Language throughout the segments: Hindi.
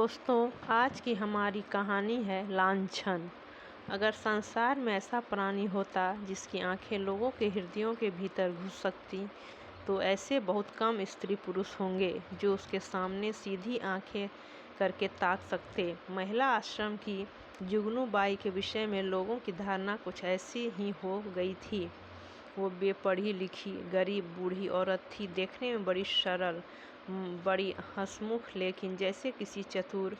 दोस्तों, आज की हमारी कहानी है लांछन। अगर संसार में ऐसा प्राणी होता जिसकी आंखें लोगों के हृदयों के भीतर घुस सकती, तो ऐसे बहुत कम स्त्री पुरुष होंगे जो उसके सामने सीधी आंखें करके ताक सकते। महिला आश्रम की जुगनू बाई के विषय में लोगों की धारणा कुछ ऐसी ही हो गई थी। वो बेपढ़ी लिखी, गरीब बूढ़ी औरत थी, देखने में बड़ी सरल, बड़ी हंसमुख, लेकिन जैसे किसी चतुर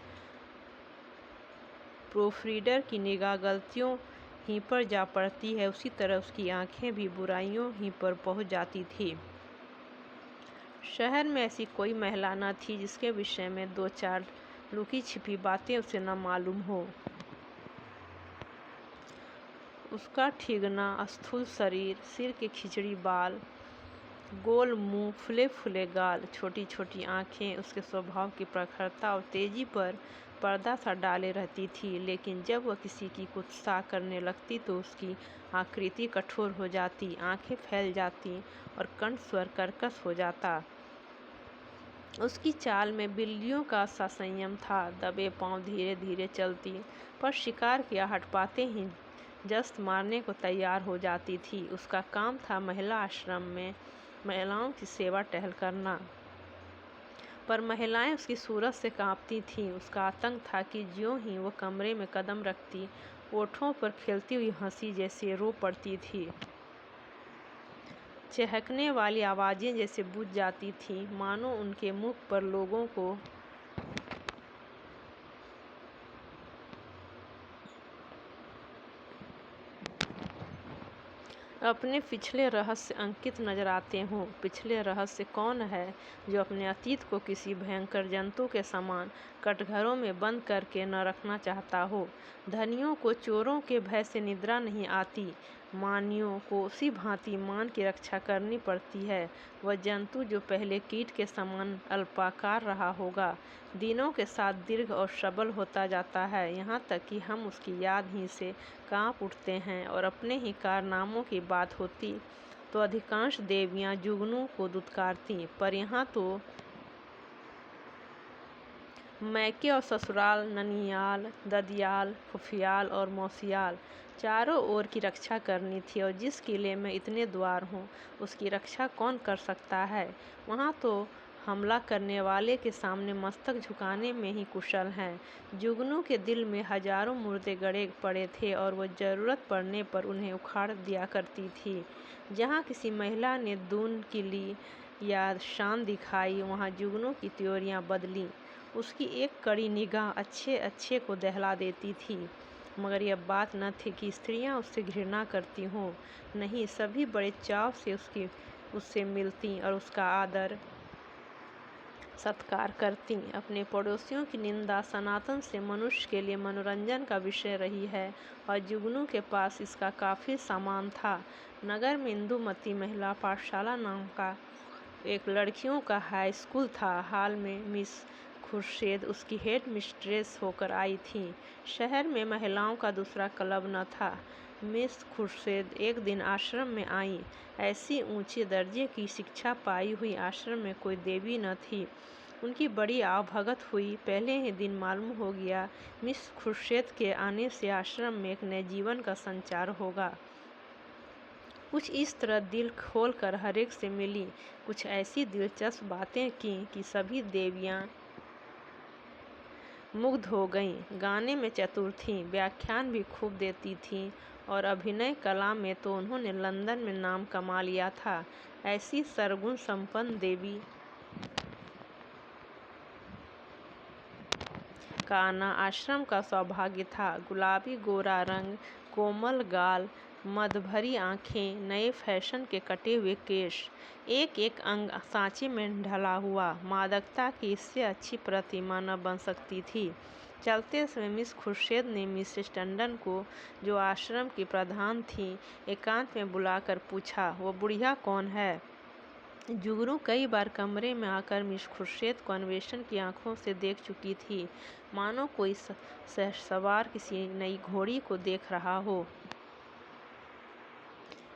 प्रूफरीडर की निगाह गलतियों ही पर जा पड़ती है, उसी तरह उसकी आंखें भी बुराइयों ही पर पहुंच जाती थी। शहर में ऐसी कोई महिला न थी जिसके विषय में दो चार लुकी छिपी बातें उसे न मालूम हो। उसका ठिगना स्थूल शरीर, सिर के खिचड़ी बाल, गोल मुंह, फुले फुले गाल, छोटी छोटी आंखें उसके स्वभाव की प्रखरता और तेजी पर पर्दा सा डाले रहती थी। लेकिन जब वह किसी की कुत्सा करने लगती तो उसकी आकृति कठोर हो जाती, आंखें फैल जाती और कंठ स्वर कर्कश हो जाता। उसकी चाल में बिल्लियों का सा संयम था, दबे पांव धीरे धीरे चलती, पर शिकार की आहट पाते ही जस्त मारने को तैयार हो जाती थी। उसका काम था महिला आश्रम में महिलाओं की सेवा टहल करना, पर महिलाएं उसकी सूरत से कांपती थीं। उसका आतंक था कि ज्यों ही वो कमरे में कदम रखती, ओठों पर खेलती हुई हंसी जैसे रो पड़ती थी। चहकने वाली आवाज़ें जैसे बुझ जाती थीं, मानो उनके मुख पर लोगों को अपने पिछले रहस्य अंकित नजर आते हों। पिछले रहस्य कौन है जो अपने अतीत को किसी भयंकर जंतु के समान कटघरों में बंद करके न रखना चाहता हो। धनियों को चोरों के भय से निद्रा नहीं आती, मानियों को उसी भांति मान की रक्षा करनी पड़ती है। वह जंतु जो पहले कीट के समान अल्पाकार रहा होगा, दिनों के साथ दीर्घ और सबल होता जाता है, यहाँ तक कि हम उसकी याद ही से कांप उठते हैं। और अपने ही कारनामों की बात होती तो अधिकांश देवियां जुगनू को दुत्कारती, पर यहाँ तो मैके और ससुराल, ननियाल, ददियाल, फुफियाल और मौसियाल, चारों ओर की रक्षा करनी थी। और जिस किले में इतने द्वार हों, उसकी रक्षा कौन कर सकता है? वहाँ तो हमला करने वाले के सामने मस्तक झुकाने में ही कुशल हैं। जुगनू के दिल में हजारों मुर्दे गड़े पड़े थे और वह जरूरत पड़ने पर उन्हें उखाड़ दिया करती थी। जहाँ किसी महिला ने दून की ली या शान दिखाई, वहाँ जुगनू की त्योरियां बदलीं। उसकी एक कड़ी निगाह अच्छे अच्छे को दहला देती थी। मगर यह बात न थी कि स्त्रियां उससे घृणा करती हों, नहीं, सभी बड़े चाव से उससे मिलती और उसका आदर सत्कार करती। अपने पड़ोसियों की निंदा सनातन से मनुष्य के लिए मनोरंजन का विषय रही है और जुगनू के पास इसका काफ़ी सामान था। नगर में इंदुमती महिला पाठशाला नाम का एक लड़कियों का हाई स्कूल था। हाल में मिस खुर्शेद उसकी हेड मिस्ट्रेस होकर आई थीं। शहर में महिलाओं का दूसरा क्लब न था। मिस खुर्शेद एक दिन आश्रम में आईं। ऐसी ऊंचे दर्जे की शिक्षा पाई हुई आश्रम में कोई देवी न थी। उनकी बड़ी आवभगत हुई। पहले ही दिन मालूम हो गया, मिस खुर्शेद के आने से आश्रम में एक नए जीवन का संचार होगा। कुछ इस तरह दिल खोल कर हरेक से मिली, कुछ ऐसी दिलचस्प बातें की कि सभी देवियां मुग्ध हो गईं। गाने में चतुर थीं, व्याख्यान भी खूब देती थीं और अभिनय कला में तो उन्होंने लंदन में नाम कमा लिया था। ऐसी सरगुण संपन्न देवी का आना आश्रम का सौभाग्य था। गुलाबी गोरा रंग, कोमल गाल, मदभरी आंखें, नए फैशन के कटे हुए केश, एक एक अंग सांचे में ढला हुआ, मादकता की इससे अच्छी प्रतिमा न बन सकती थी। चलते समय मिस खुर्शेद ने मिसेस टंडन को, जो आश्रम की प्रधान थीं, एकांत में बुलाकर पूछा, वो बुढ़िया कौन है? जुगनू कई बार कमरे में आकर मिस खुर्शेद को अन्वेषण की आंखों से देख चुकी थी, मानो कोई सहसवार किसी नई घोड़ी को देख रहा हो।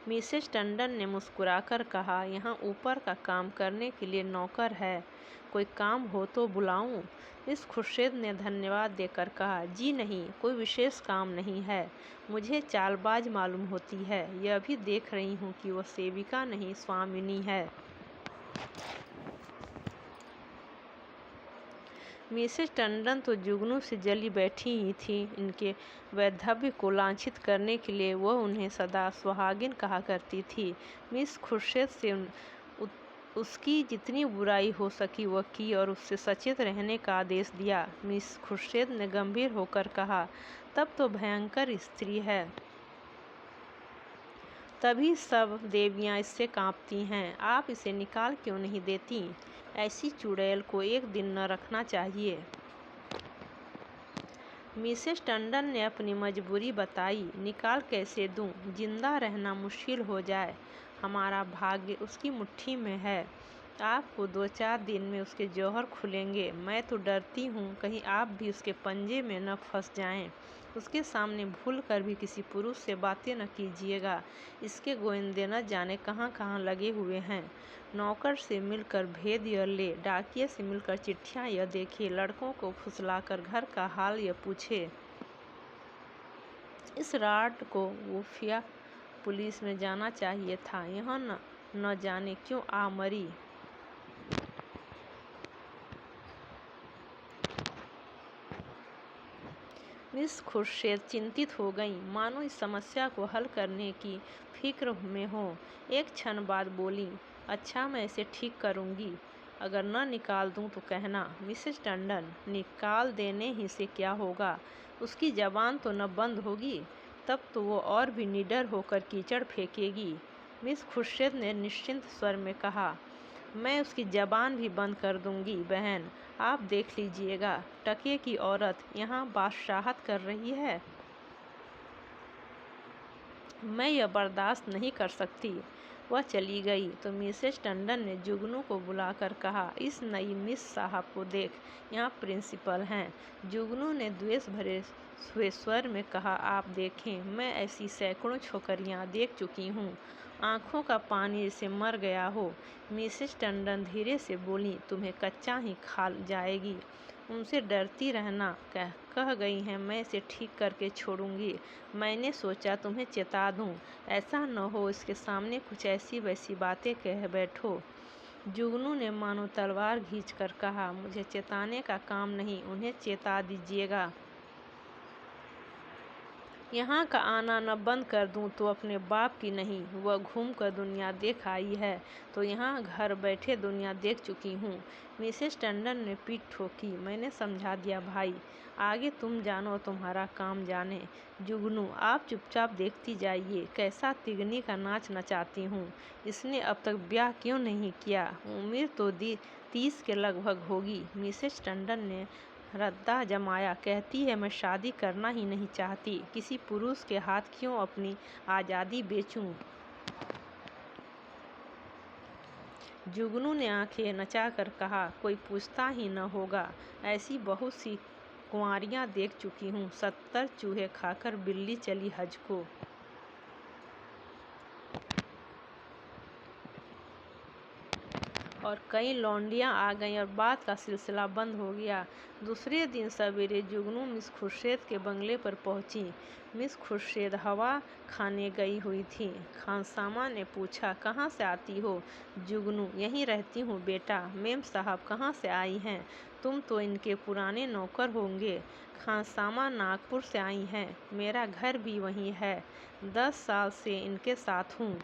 मिसेस टंडन ने मुस्कुराकर कहा, यहाँ ऊपर का काम करने के लिए नौकर है, कोई काम हो तो बुलाऊं? मिस खुर्शीद ने धन्यवाद देकर कहा, जी नहीं, कोई विशेष काम नहीं है। मुझे चालबाज मालूम होती है। यह भी देख रही हूँ कि वह सेविका नहीं, स्वामिनी है। मिसेस टंडन तो जुगनू से जली बैठी ही थी। इनके वैधव्य को लांछित करने के लिए वह उन्हें सदा सुहागिन कहा करती थी। मिस खुर्शीद से उसकी जितनी बुराई हो सकी वह की और उससे सचेत रहने का आदेश दिया। मिस खुर्शीद ने गंभीर होकर कहा, तब तो भयंकर स्त्री है। तभी सब देवियां इससे कांपती हैं। आप इसे निकाल क्यों नहीं देती? ऐसी चुड़ैल को एक दिन न रखना चाहिए। मिसेस टंडन ने अपनी मजबूरी बताई। निकाल कैसे दूं? जिंदा रहना मुश्किल हो जाए। हमारा भाग्य उसकी मुट्ठी में है। आपको 2-4 दिन में उसके जौहर खुलेंगे। मैं तो डरती हूँ कहीं आप भी उसके पंजे में न फंस जाएं। उसके सामने भूल कर भी किसी पुरुष से बातें न कीजिएगा। इसके गोइंदे न जाने कहाँ कहाँ लगे हुए हैं। नौकर से मिलकर भेद यह ले, डाकिये से मिलकर चिट्ठियाँ यह देखे, लड़कों को फुसलाकर घर का हाल यह पूछे। इस रात को खुफिया पुलिस में जाना चाहिए था। यहाँ न जाने क्यों आ मरी। मिस खुर्शीद चिंतित हो गईं, मानो इस समस्या को हल करने की फिक्र में हो। एक क्षण बाद बोली, अच्छा, मैं इसे ठीक करूंगी। अगर न निकाल दूं तो कहना। मिसेस टंडन, निकाल देने ही से क्या होगा? उसकी जबान तो न बंद होगी। तब तो वो और भी निडर होकर कीचड़ फेंकेगी। मिस खुर्शीद ने निश्चिंत स्वर में कहा, मैं उसकी जबान भी बंद कर दूंगी बहन। आप देख लीजिएगा, टके की औरत यहाँ बादशाहत कर रही है। मैं यह बर्दाश्त नहीं कर सकती। वह चली गई तो मिसेस टंडन ने जुगनू को बुलाकर कहा, इस नई मिस साहब को देख, यहाँ प्रिंसिपल हैं। जुगनू ने द्वेष भरे हुए स्वर में कहा, आप देखें, मैं ऐसी सैकड़ों छोकरियाँ देख चुकी हूँ। आंखों का पानी से मर गया हो। मिसेस टंडन धीरे से बोली, तुम्हें कच्चा ही खा जाएगी। उनसे डरती रहना। कह गई हैं मैं इसे ठीक करके छोड़ूंगी। मैंने सोचा तुम्हें चेता दूं, ऐसा न हो इसके सामने कुछ ऐसी वैसी बातें कह बैठो। जुगनू ने मानो तलवार खींचकर कहा, मुझे चेताने का काम नहीं, उन्हें चेता दीजिएगा। यहाँ का आना न बंद कर दूं तो अपने बाप की नहीं। वह घूम कर दुनिया देख आई है तो यहाँ घर बैठे दुनिया देख चुकी हूँ। मिसेस टंडन ने पीठ ठोकी, मैंने समझा दिया भाई, आगे तुम जानो, तुम्हारा काम जाने। जुगनू, आप चुपचाप देखती जाइए, कैसा तिगनी का नाच नचाती हूँ। इसने अब तक ब्याह क्यों नहीं किया? उम्र तो 30 के लगभग होगी। मिसेस टंडन ने रद्दा जमाया, कहती है मैं शादी करना ही नहीं चाहती। किसी पुरुष के हाथ क्यों अपनी आज़ादी बेचूं? जुगनू ने आंखें नचाकर कहा, कोई पूछता ही न होगा। ऐसी बहुत सी कुंवारियां देख चुकी हूँ। 70 चूहे खाकर बिल्ली चली हज को। और कई लौंडियां आ गईं और बात का सिलसिला बंद हो गया। दूसरे दिन सवेरे जुगनू मिस खुर्शीद के बंगले पर पहुंची। मिस खुर्शीद हवा खाने गई हुई थी। खानसामा ने पूछा, कहाँ से आती हो? जुगनू, यहीं रहती हूँ बेटा। मेम साहब कहाँ से आई हैं? तुम तो इनके पुराने नौकर होंगे। खानसामा नागपुर से आई हैं। मेरा घर भी वहीं है। 10 साल से इनके साथ हूँ।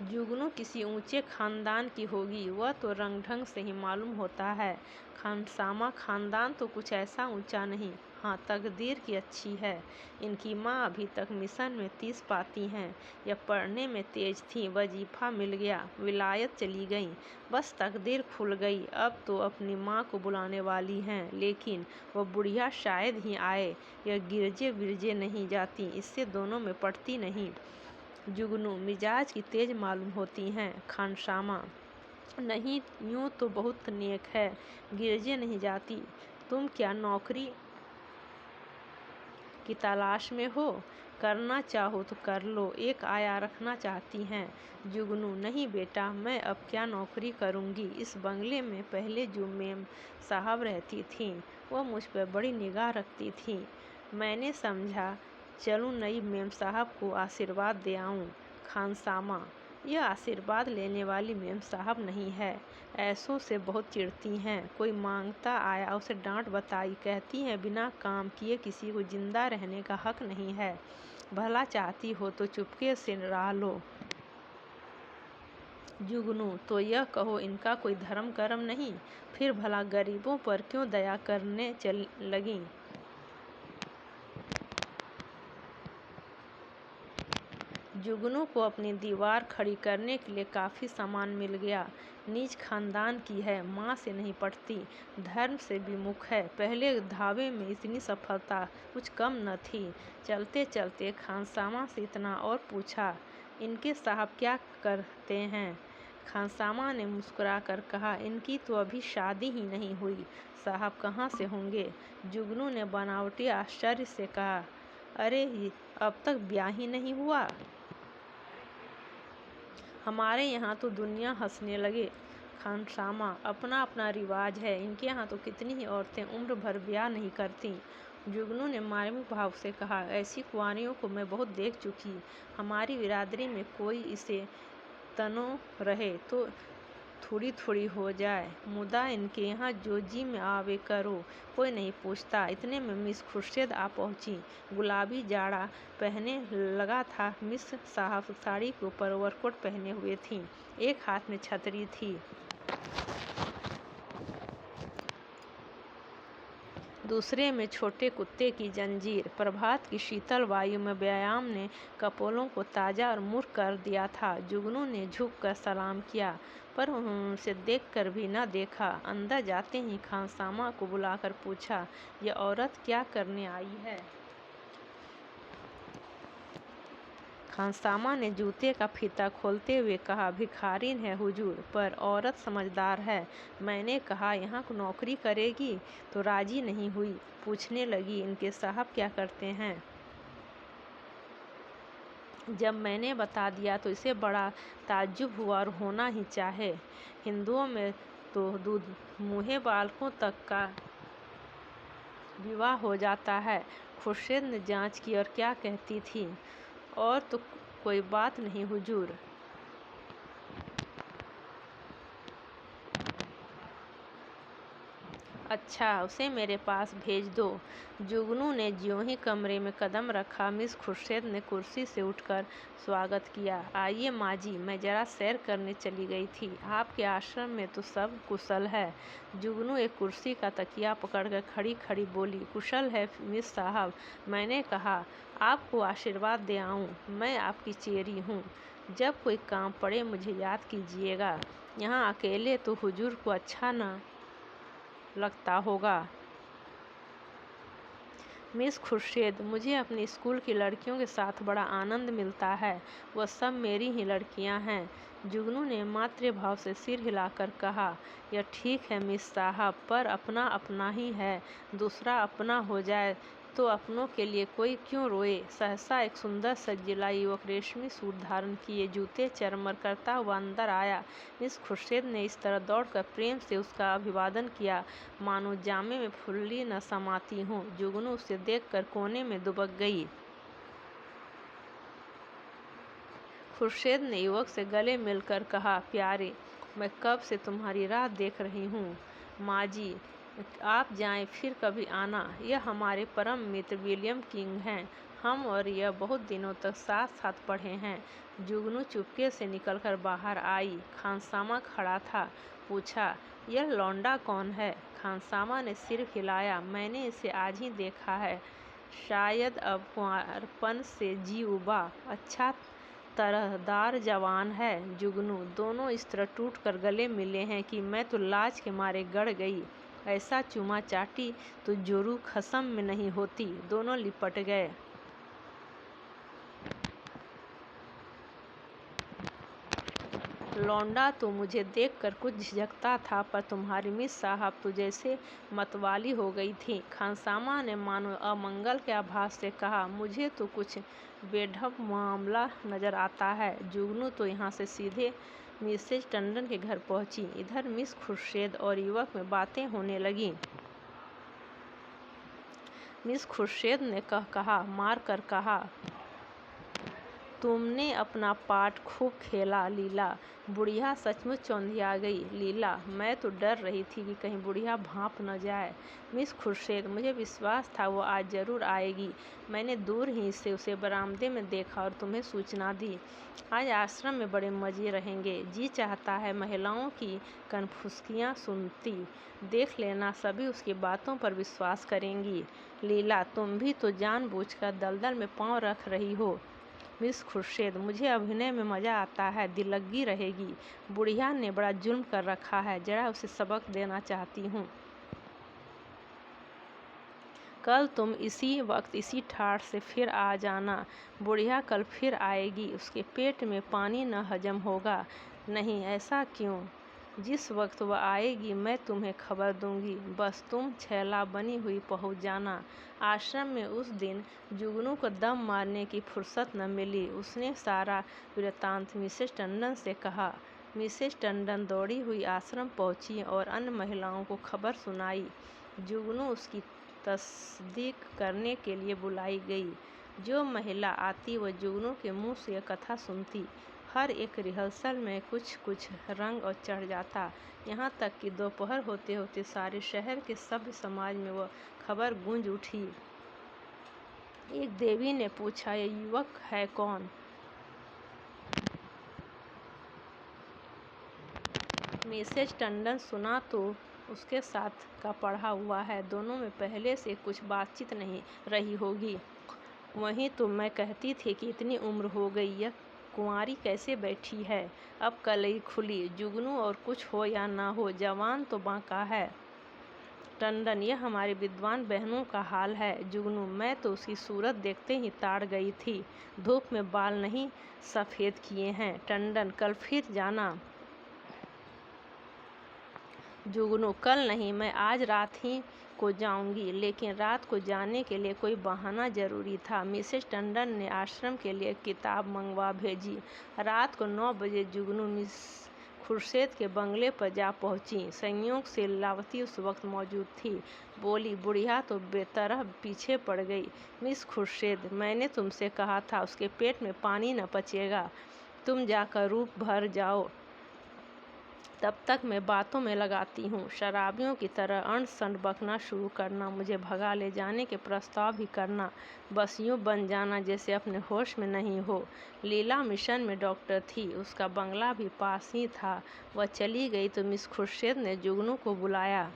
जुगनू किसी ऊंचे खानदान की होगी, वह तो रंग ढंग से ही मालूम होता है। खानसामा खानदान तो कुछ ऐसा ऊंचा नहीं। हाँ, तकदीर की अच्छी है। इनकी माँ अभी तक मिशन में 30 पाती हैं। यह पढ़ने में तेज थी, वजीफा मिल गया, विलायत चली गईं। बस तकदीर खुल गई। अब तो अपनी माँ को बुलाने वाली हैं, लेकिन वह बुढ़िया शायद ही आए। यह गिरजे विरजे नहीं जाती, इससे दोनों में पड़ती नहीं। जुगनू, मिजाज की तेज मालूम होती हैं। खानसामा, नहीं, यूँ तो बहुत नेक है, गिरजे नहीं जाती। तुम क्या नौकरी की तलाश में हो? करना चाहो तो कर लो, एक आया रखना चाहती हैं? जुगनू: नहीं बेटा, मैं अब क्या नौकरी करूँगी। इस बंगले में पहले जो मेम साहब रहती थीं वह मुझ पर बड़ी निगाह रखती थीं। मैंने समझा चलूँ नई मेम साहब को आशीर्वाद दे आऊँ। खानसामा: यह आशीर्वाद लेने वाली मेम साहब नहीं है, ऐसों से बहुत चिढ़ती हैं। कोई मांगता आया उसे डांट बताई, कहती हैं बिना काम किए किसी को जिंदा रहने का हक नहीं है। भला चाहती हो तो चुपके से रह लो। जुगनू: तो यह कहो इनका कोई धर्म कर्म नहीं, फिर भला गरीबों पर क्यों दया करने चल लगीं? जुगनू को अपनी दीवार खड़ी करने के लिए काफ़ी सामान मिल गया। नीच खानदान की है, माँ से नहीं पटती, धर्म से विमुख है। पहले धावे में इतनी सफलता कुछ कम न थी। चलते चलते खानसामा से इतना और पूछा, इनके साहब क्या करते हैं? खानसामा ने मुस्कुराकर कहा, इनकी तो अभी शादी ही नहीं हुई, साहब कहाँ से होंगे? जुगनू ने बनावटी आश्चर्य से कहा, अरे अब तक ब्याह ही नहीं हुआ? हमारे यहाँ तो दुनिया हंसने लगे। खानसामा: अपना अपना रिवाज है, इनके यहाँ तो कितनी ही औरतें उम्र भर ब्याह नहीं करती। जुगनू ने मार्मिक भाव से कहा, ऐसी कुंवारियों को मैं बहुत देख चुकी। हमारी बिरादरी में कोई इसे तनो रहे तो थोड़ी थोड़ी हो जाए, मुदा इनके यहाँ जो जी में आवे करो, कोई नहीं पूछता। इतने में मिस खुर्शीद आ पहुँची। गुलाबी जाड़ा पहने लगा था। मिस साहब साड़ी के ऊपर ओवरकोट पहने हुए थीं, एक हाथ में छतरी थी, दूसरे में छोटे कुत्ते की जंजीर। प्रभात की शीतल वायु में व्यायाम ने कपोलों को ताज़ा और मुर्ख कर दिया था। जुगनू ने झुककर सलाम किया, पर उन्होंने उसे देखकर भी न देखा। अंदर जाते ही खानसामा को बुलाकर पूछा, यह औरत क्या करने आई है? खानसामा ने जूते का फीता खोलते हुए कहा, भिखारिन है हुजूर, पर औरत समझदार है। मैंने कहा यहाँ नौकरी करेगी तो राजी नहीं हुई। पूछने लगी, इनके साहब क्या करते हैं? जब मैंने बता दिया तो इसे बड़ा ताज्जुब हुआ और होना ही चाहे। हिंदुओं में तो दूध मुँहे बालकों तक का विवाह हो जाता है। खुर्शीद ने जांच की और क्या कहती थी? और तो कोई बात नहीं हुजूर। अच्छा, उसे मेरे पास भेज दो। जुगनू ने ज्यों ही कमरे में कदम रखा, मिस खुर्शीद ने कुर्सी से उठकर स्वागत किया। आइए माँ जी, मैं जरा सैर करने चली गई थी। आपके आश्रम में तो सब कुशल है। जुगनू एक कुर्सी का तकिया पकड़कर खड़ी खड़ी बोली, कुशल है मिस साहब। मैंने कहा आपको आशीर्वाद दे आऊँ। मैं आपकी चेरी हूँ, जब कोई काम पड़े मुझे याद कीजिएगा। यहाँ अकेले तो हुजूर को अच्छा न लगता होगा। मिस खुर्शीद, मुझे अपनी स्कूल की लड़कियों के साथ बड़ा आनंद मिलता है, वह सब मेरी ही लड़कियां हैं। जुगनू ने मातृभाव से सिर हिलाकर कहा, यह ठीक है मिस साहब, पर अपना अपना ही है, दूसरा अपना हो जाए तो अपनों के लिए कोई क्यों रोए। सहसा एक सुंदर सजीला युवक रेशमी सूट धारण किए, जूते चरमर करता हुआ अंदर आया। मिस खुर्शीद ने इस तरह दौड़कर प्रेम से उसका अभिवादन किया मानो जामे में फुल्ली न समाती हूँ। जुगनू उसे देखकर कोने में दुबक गई। खुर्शीद ने युवक से गले मिलकर कहा, प्यारे, मैं कब से तुम्हारी राह देख रही हूँ। माँ जी, आप जाएं फिर कभी आना। यह हमारे परम मित्र विलियम किंग हैं। हम और यह बहुत दिनों तक साथ साथ पढ़े हैं। जुगनू चुपके से निकलकर बाहर आई। खानसामा खड़ा था। पूछा, यह लौंडा कौन है? खानसामा ने सिर हिलाया, मैंने इसे आज ही देखा है। शायद अब कुंवारपन से जी उबा। अच्छा तरहदार जवान है। जुगनू, दोनों इस तरह टूटकर गले मिले हैं कि मैं तो लाज के मारे गड़ गई। ऐसा चूमा चाटी तो जोरू खसम में नहीं होती। दोनों लिपट गए। लौंडा तो मुझे देखकर कुछ झिझकता था, पर तुम्हारी मिस साहब तो जैसे मतवाली हो गई थी। खानसामा ने मानो अमंगल के आभास से कहा, मुझे तो कुछ बेढप मामला नजर आता है। जुगनू तो यहाँ से सीधे मिसेज टंडन के घर पहुंची। इधर मिस खुर्शीद और युवक में बातें होने लगीं। मिस खुर्शीद ने कहा मार कर कहा, तुमने अपना पार्ट खूब खेला लीला। बुढ़िया सचमुच चौंधिया गई। लीला, मैं तो डर रही थी कि कहीं बुढ़िया भांप न जाए। मिस खुर्शीद, मुझे विश्वास था वो आज जरूर आएगी। मैंने दूर ही से उसे बरामदे में देखा और तुम्हें सूचना दी। आज आश्रम में बड़े मजे रहेंगे। जी चाहता है महिलाओं की कनफुसकियाँ सुनती। देख लेना, सभी उसकी बातों पर विश्वास करेंगी। लीला, तुम भी तो जानबूझकर दलदल में पांव रख रही हो। मिस खुर्शीद, मुझे अभिनय में मज़ा आता है। दिल्लगी रहेगी। बुढ़िया ने बड़ा जुल्म कर रखा है, जरा उसे सबक देना चाहती हूँ। कल तुम इसी वक्त इसी ठाठ से फिर आ जाना। बुढ़िया कल फिर आएगी। उसके पेट में पानी न हजम होगा। नहीं, ऐसा क्यों? जिस वक्त वह आएगी मैं तुम्हें खबर दूंगी। बस तुम छैला बनी हुई पहुंच जाना। आश्रम में उस दिन जुगनू को दम मारने की फुर्सत न मिली। उसने सारा वृत्तांत मिसेज टंडन से कहा। मिसेज टंडन दौड़ी हुई आश्रम पहुंची और अन्य महिलाओं को खबर सुनाई। जुगनू उसकी तस्दीक करने के लिए बुलाई गई। जो महिला आती वह जुगनू के मुंह से यह कथा सुनती। हर एक रिहर्सल में कुछ कुछ रंग और चढ़ जाता, यहाँ तक कि दोपहर होते होते सारे शहर के सभ्य समाज में वह खबर गूंज उठी। एक देवी ने पूछा, यह युवक है कौन? मिसेज टंडन, सुना तो उसके साथ का पढ़ा हुआ है। दोनों में पहले से कुछ बातचीत नहीं रही होगी। वहीं तो मैं कहती थी कि इतनी उम्र हो गई, यह कुंवारी कैसे बैठी है। अब कलई खुली। जुगनू और कुछ हो या ना हो, जवान तो बांका है। टंडन, यह हमारी विद्वान बहनों का हाल है। जुगनू, मैं तो उसकी सूरत देखते ही ताड़ गई थी। धूप में बाल नहीं सफ़ेद किए हैं। टंडन, कल फिर जाना। जुगनू, कल नहीं, मैं आज रात ही को जाऊंगी। लेकिन रात को जाने के लिए कोई बहाना जरूरी था। मिसेज टंडन ने आश्रम के लिए किताब मंगवा भेजी। रात को 9 बजे जुगनू मिस खुर्शीद के बंगले पर जा पहुंची। संयोग से लीलावती उस वक्त मौजूद थी। बोली, बुढ़िया तो बेतरह पीछे पड़ गई। मिस खुर्शीद, मैंने तुमसे कहा था उसके पेट में पानी न पचेगा। तुम जाकर रूप भर जाओ, तब तक मैं बातों में लगाती हूँ। शराबियों की तरह अंड संड बकना शुरू करना, मुझे भगा ले जाने के प्रस्ताव भी करना। बस यूँ बन जाना जैसे अपने होश में नहीं हो। लीला मिशन में डॉक्टर थी। उसका बंगला भी पास ही था। वह चली गई तो मिस खुर्शीद ने जुगनू को बुलाया।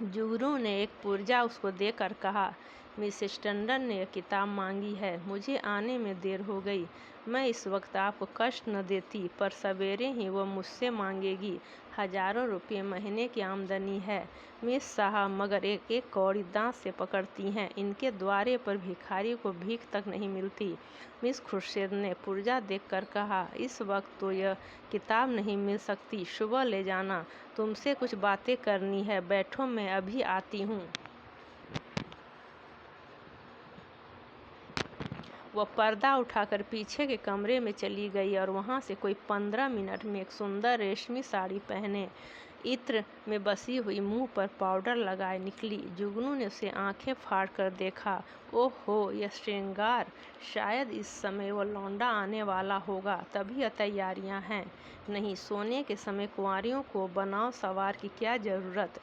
जुगनू ने एक पुर्जा उसको देकर कहा, मिसेज टंडन ने यह किताब मांगी है। मुझे आने में देर हो गई। मैं इस वक्त आपको कष्ट न देती, पर सवेरे ही वो मुझसे मांगेगी। हजारों रुपये महीने की आमदनी है मिस साहब, मगर एक एक कौड़ी दांत से पकड़ती हैं। इनके द्वारे पर भिखारी को भीख तक नहीं मिलती। मिस खुर्शीद ने पुर्जा देखकर कहा, इस वक्त तो यह किताब नहीं मिल सकती। सुबह ले जाना। तुमसे कुछ बातें करनी है। बैठो, मैं अभी आती हूँ। वह पर्दा उठाकर पीछे के कमरे में चली गई और वहाँ से कोई 15 मिनट में एक सुंदर रेशमी साड़ी पहने, इत्र में बसी हुई, मुंह पर पाउडर लगाए निकली। जुगनू ने उसे आंखें फाड़ कर देखा। ओहो, यह श्रृंगार! शायद इस समय वह लौंडा आने वाला होगा, तभी यह तैयारियां हैं। नहीं, सोने के समय कुंवारियों को बनाव सवार की क्या जरूरत।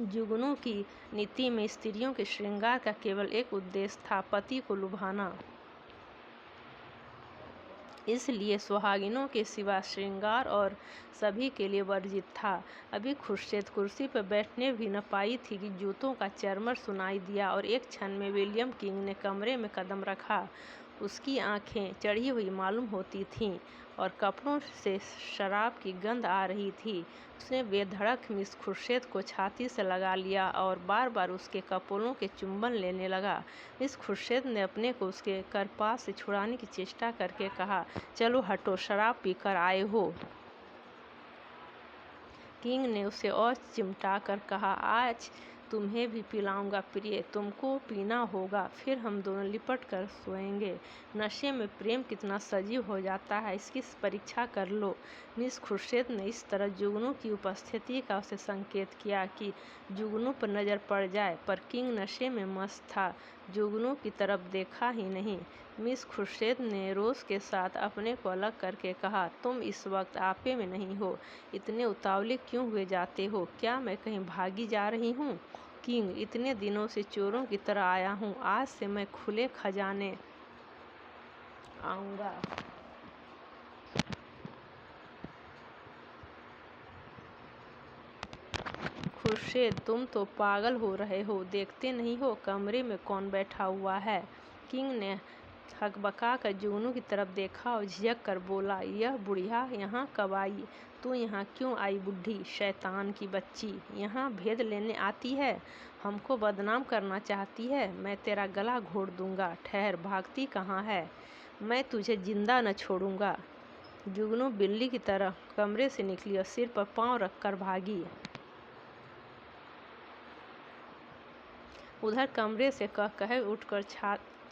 जुगनू की नीति में स्त्रियों के श्रृंगार का केवल एक उद्देश्य था, पति को लुभाना। इसलिए सुहागिनों के सिवा श्रृंगार और सभी के लिए वर्जित था। अभी खुर्शीद कुर्सी पर बैठने भी न पाई थी कि जूतों का चरमर सुनाई दिया और एक क्षण में विलियम किंग ने कमरे में कदम रखा। उसकी आंखें चढ़ी हुई मालूम होती थीं और कपड़ों से शराब की गंध आ रही थी। उसने बेधड़क मिस खुर्शीद को छाती से लगा लिया और बार बार उसके कपोलों के चुंबन लेने लगा। मिस खुर्शीद ने अपने को उसके करपास से छुड़ाने की चेष्टा करके कहा, चलो हटो, शराब पीकर आए हो। किंग ने उसे और चिमटा कर कहा, आज तुम्हें भी पिलाऊंगा प्रिय, तुमको पीना होगा, फिर हम दोनों लिपट कर सोएंगे। नशे में प्रेम कितना सजीव हो जाता है, इसकी परीक्षा कर लो। मिस खुर्शीद ने इस तरह जुगनू की उपस्थिति का उसे संकेत किया कि जुगनू पर नज़र पड़ जाए, पर किंग नशे में मस्त था, जुगनू की तरफ देखा ही नहीं। मिस खुर्शीद ने रोज़ के साथ अपने को अलग करके कहा, तुम इस वक्त आपे में नहीं हो, इतने उतावले क्यों हुए जाते हो? क्या मैं कहीं भागी जा रही हूँ? किंग, इतने दिनों से चोरों की तरह आया हूँ, आज से मैं खुले खजाने आऊँगा। खुर्शीद, तुम तो पागल हो रहे हो, देखते नहीं हो कमरे में कौन बैठा हुआ है? किंग ने हकबका कर जुगनू की तरफ देखा और झिझक कर बोला, यह बुढ़िया यहाँ कब आई? तू यहाँ क्यों आई बुढ़ी शैतान की बच्ची? यहाँ भेद लेने आती है, हमको बदनाम करना चाहती है? मैं तेरा गला घोट दूंगा। ठहर, भागती कहाँ है? मैं तुझे जिंदा न छोड़ूंगा। जुगनू बिल्ली की तरह कमरे से निकली और सिर पर पाँव रखकर भागी। उधर कमरे से कह उठकर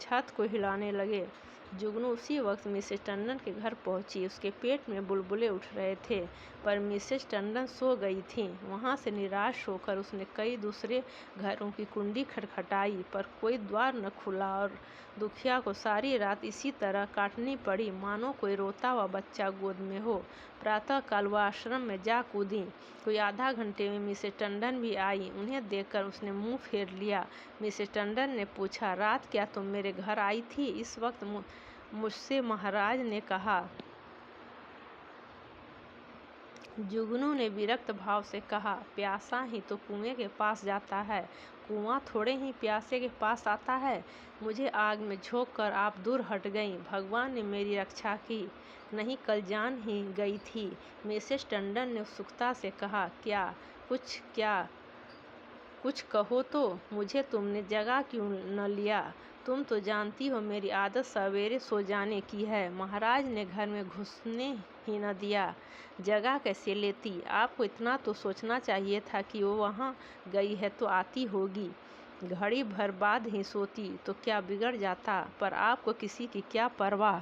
छत को हिलाने लगे। जुगनू उसी वक्त मिसेस टंडन के घर पहुंची। उसके पेट में बुलबुले उठ रहे थे, पर मिसेस टंडन सो गई थीं। वहां से निराश होकर उसने कई दूसरे घरों की कुंडी खटखटाई, पर कोई द्वार न खुला और दुखिया को सारी रात इसी तरह काटनी पड़ी, मानो कोई रोता हुआ बच्चा गोद में हो। प्रातःकाल वह आश्रम में जा कूदी। कोई आधा घंटे में मिसेस टंडन भी आई। उन्हें देखकर उसने मुंह फेर लिया। मिसेस टंडन ने पूछा, रात क्या तुम मेरे घर आई थी? इस वक्त मुझसे महाराज ने कहा। जुगनू ने विरक्त भाव से कहा, प्यासा ही तो कुएं के पास जाता है, कुआं थोड़े ही प्यासे के पास आता है। मुझे आग में झोंक कर आप दूर हट गईं, भगवान ने मेरी रक्षा की, नहीं कल जान ही गई थी। मिसेस टंडन ने उत्सुकता से कहा, क्या कुछ कहो तो, मुझे तुमने जगा क्यों न लिया? तुम तो जानती हो मेरी आदत सवेरे सो जाने की है, महाराज ने घर में घुसने ही न दिया, जगह कैसे लेती? आपको इतना तो सोचना चाहिए था कि वो वहाँ गई है तो आती होगी, घड़ी भर बाद ही सोती तो क्या बिगड़ जाता, पर आपको किसी की क्या परवाह?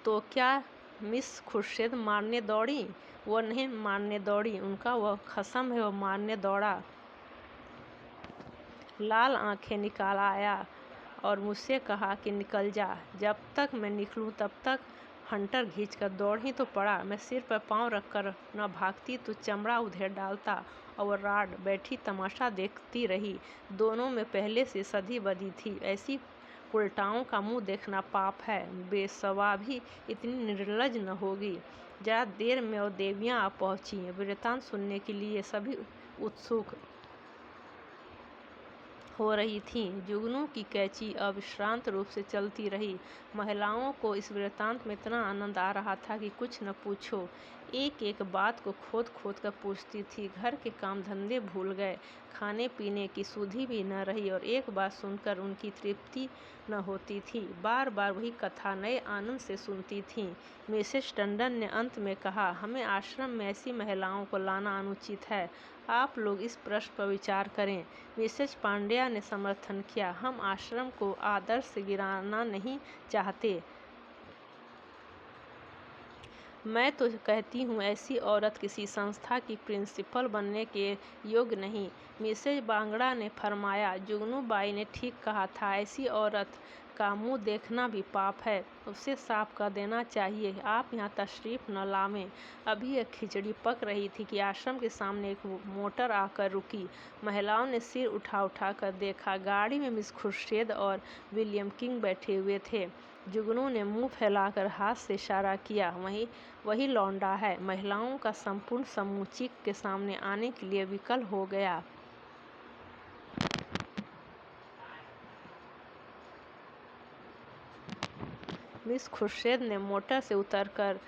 तो क्या मिस खुर्शीद मारने दौड़ी? वो नहीं मारने दौड़ी, उनका वह कसम है, वो मारने दौड़ा। लाल आंखें निकाल आया और मुझसे कहा कि निकल जा। जब तक मैं निकलूं तब तक हंटर खींचकर दौड़ ही तो पड़ा। मैं सिर पर पाँव रखकर न भागती तो चमड़ा उधेड़ डालता और राड बैठी तमाशा देखती रही। दोनों में पहले से सधी बधी थी। ऐसी उल्टाओं का मुंह देखना पाप है। बेसवा भी इतनी निर्लज न होगी। जरा देर में और देवियाँ आ पहुँची। वृतांत सुनने के लिए सभी उत्सुक हो रही थीं। जुगनू की कैंची अविश्रांत रूप से चलती रही। महिलाओं को इस वृत्तांत में इतना आनंद आ रहा था कि कुछ न पूछो। एक एक बात को खोद खोद कर पूछती थी। घर के काम धंधे भूल गए, खाने पीने की सुधि भी न रही और एक बात सुनकर उनकी तृप्ति न होती थी। बार बार वही कथा नए आनंद से सुनती थीं। मिसेस टंडन ने अंत में कहा, हमें आश्रम में ऐसी महिलाओं को लाना अनुचित है। आप लोग इस प्रश्न पर विचार करें। मिसेस पांड्या ने समर्थन किया, हम आश्रम को आदर्श से गिराना नहीं चाहते। मैं तो कहती हूँ ऐसी औरत किसी संस्था की प्रिंसिपल बनने के योग्य नहीं। मिसेस बांगड़ा ने फरमाया, जुगनू बाई ने ठीक कहा था, ऐसी औरत का मुंह देखना भी पाप है, उसे साफ कर देना चाहिए। आप यहाँ तशरीफ़ न लावें। अभी एक खिचड़ी पक रही थी कि आश्रम के सामने एक मोटर आकर रुकी। महिलाओं ने सिर उठा उठा कर देखा। गाड़ी में मिस खुर्शीद और विलियम किंग बैठे हुए थे। जुगनू ने मुंह फैलाकर हाथ से इशारा किया, वही लौंडा है। महिलाओं का संपूर्ण समूह चीख के सामने आने के लिए विकल हो गया। मिस खुर्शीद ने मोटर से उतरकर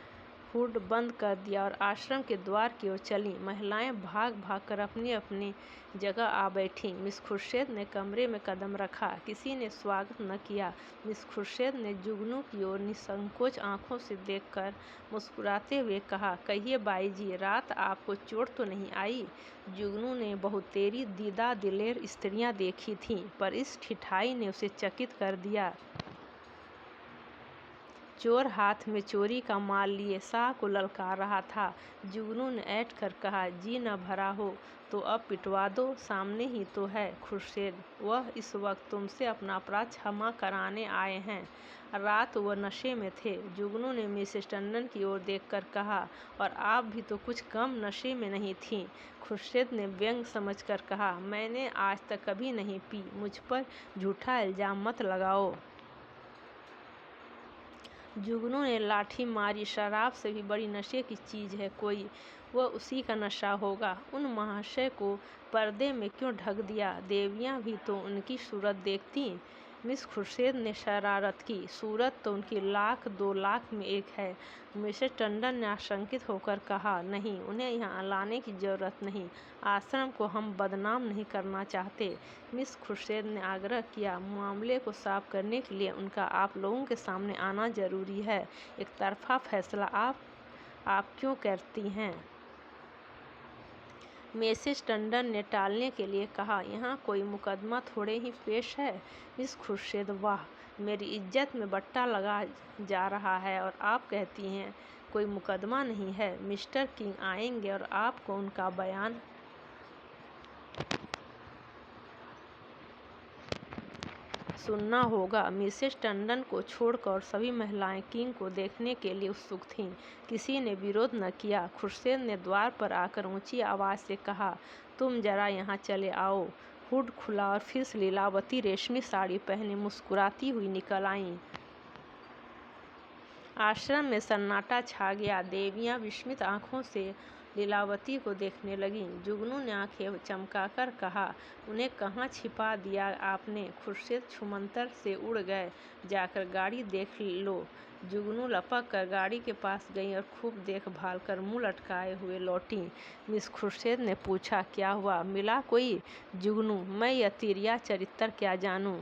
हुड बंद कर दिया और आश्रम के द्वार की ओर चली। महिलाएं भाग भाग कर अपनी अपनी जगह आ बैठीं। मिस खुर्शीद ने कमरे में कदम रखा। किसी ने स्वागत न किया। मिस खुर्शीद ने जुगनू की ओर निसंकोच आंखों से देखकर मुस्कुराते हुए कहा, कहिए बाई जी, रात आपको चोट तो नहीं आई? जुगनू ने बहुत तेरी दीदा दिलेर स्त्रियां देखी थीं, पर इस ठिठाई ने उसे चकित कर दिया। चोर हाथ में चोरी का माल लिए शाह को ललकार रहा था। जुगनू ने ऐंठ कर कहा, जी न भरा हो तो अब पिटवा दो, सामने ही तो है खुर्शीद। वह इस वक्त तुमसे अपना अपराध क्षमा कराने आए हैं। रात वह नशे में थे। जुगनू ने मिसेस टंडन की ओर देखकर कहा, और आप भी तो कुछ कम नशे में नहीं थीं। खुर्शीद ने व्यंग समझकर कहा, मैंने आज तक कभी नहीं पी, मुझ पर झूठा इल्जाम मत लगाओ। जुगनू ने लाठी मारी, शराब से भी बड़ी नशे की चीज़ है कोई, वह उसी का नशा होगा। उन महाशय को पर्दे में क्यों ढक दिया? देवियां भी तो उनकी सूरत देखती। मिस खुर्शीद ने शरारत की, सूरत तो उनकी 1,00,000-2,00,000 में एक है। मिसेस टंडन ने आशंकित होकर कहा, नहीं, उन्हें यहाँ लाने की जरूरत नहीं, आश्रम को हम बदनाम नहीं करना चाहते। मिस खुर्शीद ने आग्रह किया, मामले को साफ करने के लिए उनका आप लोगों के सामने आना जरूरी है। एक तरफा फैसला आप क्यों करती हैं? मिसेस टंडन ने टालने के लिए कहा, यहाँ कोई मुकदमा थोड़े ही पेश है। मिस खुर्शीद, वाह, मेरी इज्जत में बट्टा लगा जा रहा है और आप कहती हैं कोई मुकदमा नहीं है। मिस्टर किंग आएंगे और आपको उनका बयान सुनना होगा। मिसेस टंडन को छोड़कर सभी महिलाएं किंग को देखने के लिए उत्सुक थीं। किसी ने विरोध न किया। खुर्शीद ने द्वार पर आकर ऊंची आवाज़ से कहा, तुम जरा यहाँ चले आओ। हुड खुला और फिर से लीलावती रेशमी साड़ी पहने मुस्कुराती हुई निकल आईं। आश्रम में सन्नाटा छा गया। देवियां विस्मित आंखों से लीलावती को देखने लगीं। जुगनू ने आंखें चमकाकर कहा, उन्हें कहाँ छिपा दिया आपने? खुर्शीद छुमंतर से उड़ गए, जाकर गाड़ी देख लो। जुगनू लपक कर गाड़ी के पास गई और खूब देखभाल कर मुँह लटकाए हुए लौटी। मिस खुर्शीद ने पूछा, क्या हुआ, मिला कोई? जुगनू, मैं यह तिरिया चरित्र क्या जानूं?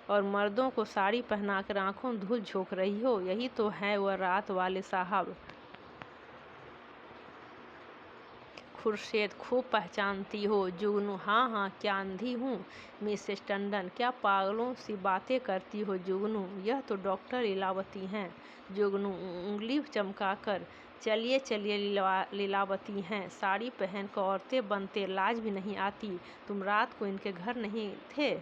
और मर्दों को साड़ी पहनाकर आंखों धूल झोंक रही हो, यही तो है वह रात वाले साहब। खुर्शीद, खूब पहचानती हो। जुगनू, हाँ हाँ, क्या अंधी हूँ? मिसेस टंडन, क्या पागलों सी बातें करती हो जुगनू? यह तो डॉक्टर लीलावती हैं। जुगनू उंगली चमकाकर, चलिए चलिए लीलावती हैं। साड़ी पहनकर औरतें बनते लाज भी नहीं आती। तुम रात को इनके घर नहीं थे?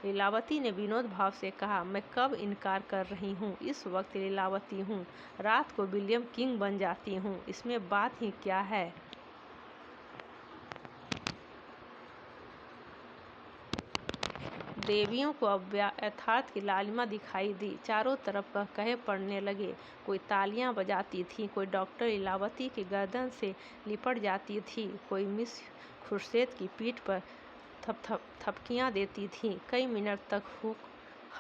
लीलावती ने विनोद भाव से कहा, मैं कब इनकार कर रही हूँ? इस वक्त लीलावती हूँ, रात को विलियम किंग बन जाती हूँ, इसमें बात ही क्या है? देवियों को अब यथार्थ की लालिमा दिखाई दी। चारों तरफ कह कहे पड़ने लगे। कोई तालियां बजाती थी, कोई डॉक्टर लीलावती की गर्दन से लिपट जाती थी, कोई मिस खुर्शीद की पीठ पर थपकियां देती थी। कई मिनट तक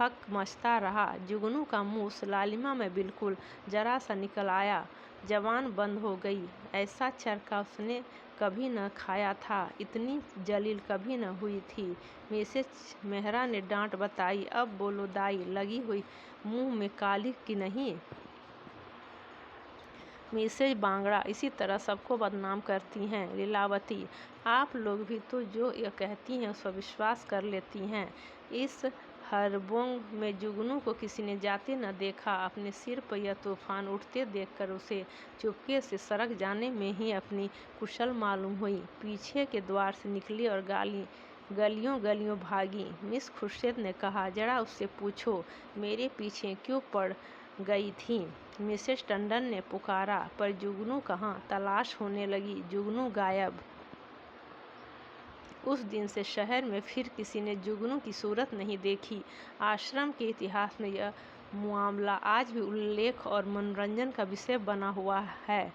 हक मचता रहा। जुगनू का मुंह उस लालिमा में बिल्कुल जरा सा निकल आया, जबान बंद हो गई। ऐसा चरका उसने कभी न खाया था, इतनी जलील कभी न हुई थी। मिसेस मेहरा ने डांट बताई, अब बोलो दाई, लगी हुई मुंह में काली की नहीं? मिसेज बांगड़ा इसी तरह सबको बदनाम करती हैं। लीलावती, आप लोग भी तो जो यह कहती हैं उस पर विश्वास कर लेती हैं। इस हरबोंग में जुगनू को किसी ने जाते न देखा। अपने सिर पर यह तूफान उठते देखकर उसे चुपके से सरक जाने में ही अपनी कुशल मालूम हुई। पीछे के द्वार से निकली और गलियों गलियों भागी। मिस खुर्शीद ने कहा, जरा उससे पूछो मेरे पीछे क्यों पड़ गई थी? मिसेस टंडन ने पुकारा, पर जुगनू कहाँ? तलाश होने लगी, जुगनू गायब। उस दिन से शहर में फिर किसी ने जुगनू की सूरत नहीं देखी। आश्रम के इतिहास में यह मामला आज भी उल्लेख और मनोरंजन का विषय बना हुआ है।